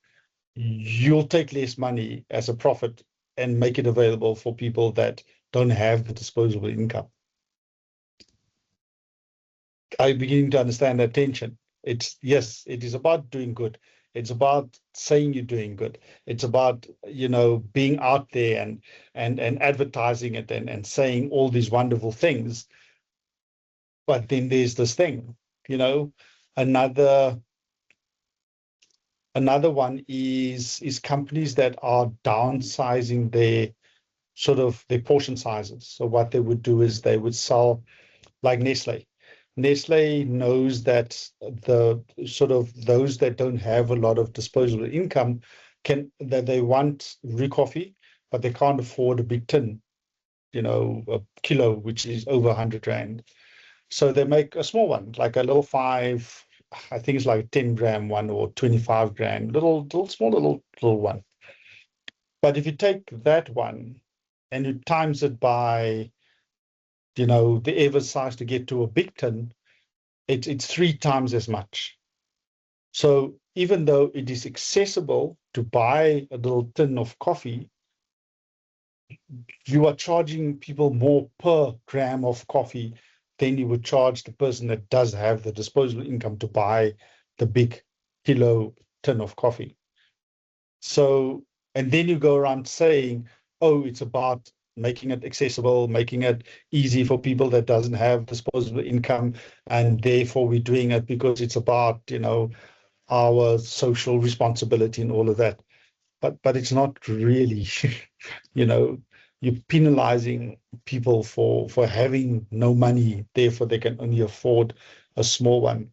you'll take less money as a profit and make it available for people that don't have the disposable income. I'm beginning to understand that tension. Yes, it is about doing good. It's about saying you're doing good. It's about, being out there and advertising it and saying all these wonderful things. But then there's this thing, another one is companies that are downsizing their portion sizes. So what they would do is they would sell, like Nestle. Nestle knows that the sort of those that don't have a lot of disposable income that they want coffee, but they can't afford a big tin, a kilo, which is over 100 rand. So they make a small one, like a little 5, I think it's like a 10-gram one or 25-gram, small little one. But if you take that one and you times it by, the average size to get to a big tin, it's 3 times as much. So even though it is accessible to buy a little tin of coffee, you are charging people more per gram of coffee than you would charge the person that does have the disposable income to buy the big kilo tin of coffee. So, and then you go around saying, oh, it's about making it accessible, making it easy for people that doesn't have disposable income, and therefore we're doing it because it's about, our social responsibility and all of that. But it's not really, you're penalizing people for having no money, therefore they can only afford a small one.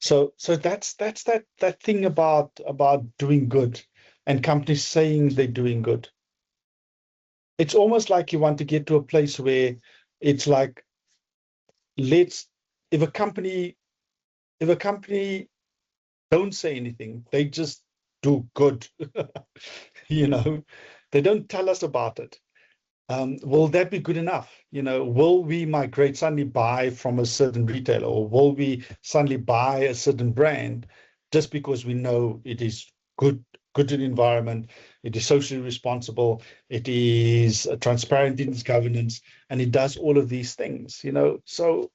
So that's that thing about doing good and companies saying they're doing good. It's almost like you want to get to a place where it's like, if a company don't say anything, they just do good. They don't tell us about it. Will that be good enough? Will we migrate, suddenly buy from a certain retailer, or will we suddenly buy a certain brand just because we know it is good to the environment, it is socially responsible, it is transparent in its governance, and it does all of these things, So,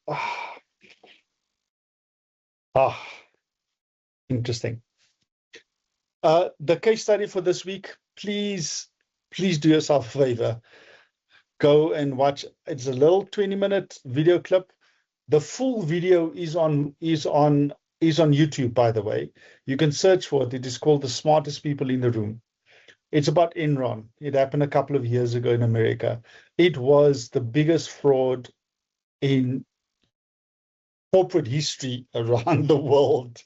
interesting. The case study for this week, please do yourself a favor. Go and watch. It's a little 20-minute video clip. The full video is on YouTube, by the way. You can search for it. It is called The Smartest People in the Room. It's about Enron. It happened a couple of years ago in America. It was the biggest fraud in corporate history around the world.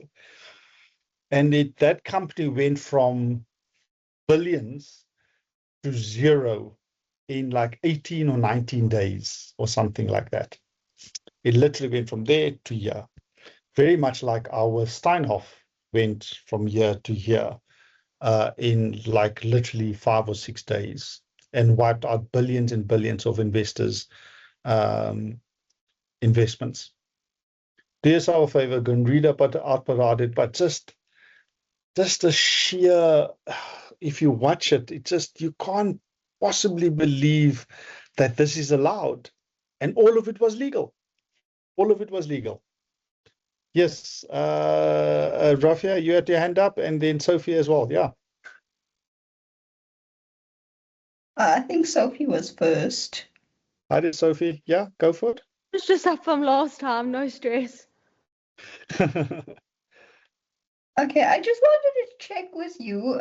And that company went from billions to zero in like 18 or 19 days or something like that. It literally went from there to here, very much like our Steinhoff went from year to year in like literally 5 or 6 days, and wiped out billions and billions of investors' investments. Do yourself a favor, go and read about it, but just the sheer, if you watch it, you can't possibly believe that this is allowed. And all of it was legal. All of it was legal. Yes, Rafia, you had your hand up, and then Sophie as well. Yeah. I think Sophie was first. Hi there, Sophie. Yeah, go for it. It's just up from last time, no stress. Okay, I just wanted to check with you.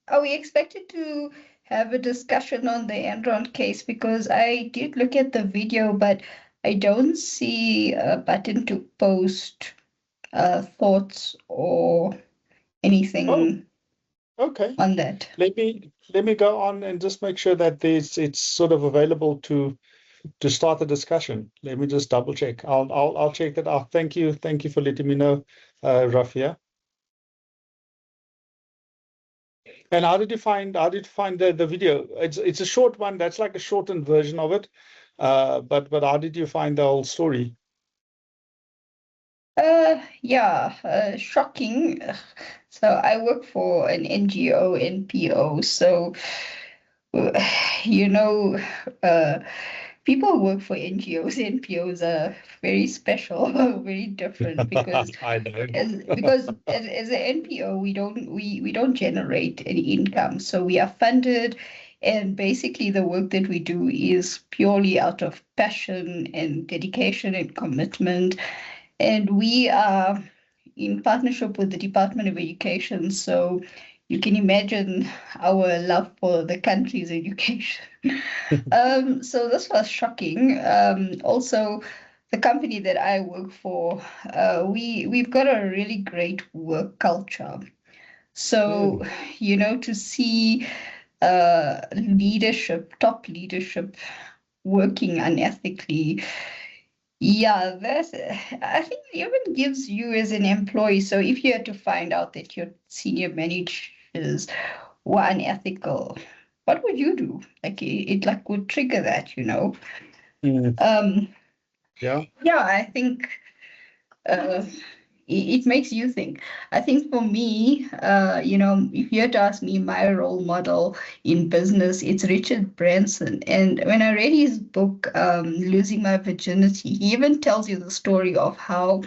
Are we expected to have a discussion on the Enron case? Because I did look at the video, but I don't see a button to post thoughts or anything Okay. on that. Let me go on and just make sure that it's sort of available to start the discussion. Let me just double check. I'll check that out. Thank you for letting me know, Rafia. And how did you find the video? It's a short one. That's like a shortened version of it. But how did you find the whole story? Yeah, shocking. So I work for an NGO, NPO. So, people who work for NGOs, NPOs are very special, very different because I know. as an NPO, we don't generate any income. So we are funded, and basically the work that we do is purely out of passion and dedication and commitment. And we are in partnership with the Department of Education. So you can imagine our love for the country's education. So this was shocking. Also, the company that I work for, we've got a really great work culture. So, to see top leadership working unethically, yeah, I think it even gives you as an employee. So if you had to find out that your senior managers were unethical, what would you do? Like it like would trigger that, Yeah. Yeah, I think it makes you think. I think for me, if you had to ask me my role model in business, it's Richard Branson. And when I read his book, Losing My Virginity, he even tells you the story of how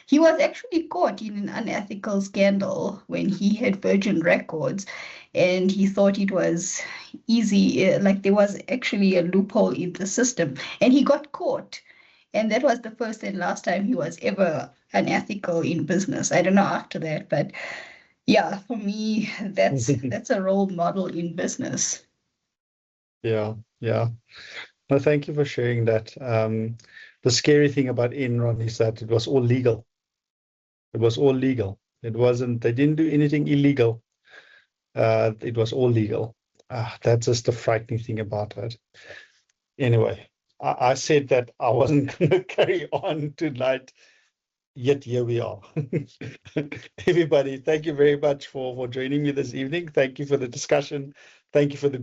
he was actually caught in an unethical scandal when he had Virgin Records, and he thought it was easy, like there was actually a loophole in the system, and he got caught. And that was the first and last time he was ever unethical in business. I don't know after that, but yeah, for me, that's a role model in business. Yeah. Well, thank you for sharing that. The scary thing about Enron is that it was all legal. It was all legal. It wasn't, they didn't do anything illegal. It was all legal. That's just the frightening thing about it. Anyway, I said that I wasn't going to carry on tonight, yet here we are. Everybody, thank you very much for joining me this evening. Thank you for the discussion. Thank you for the good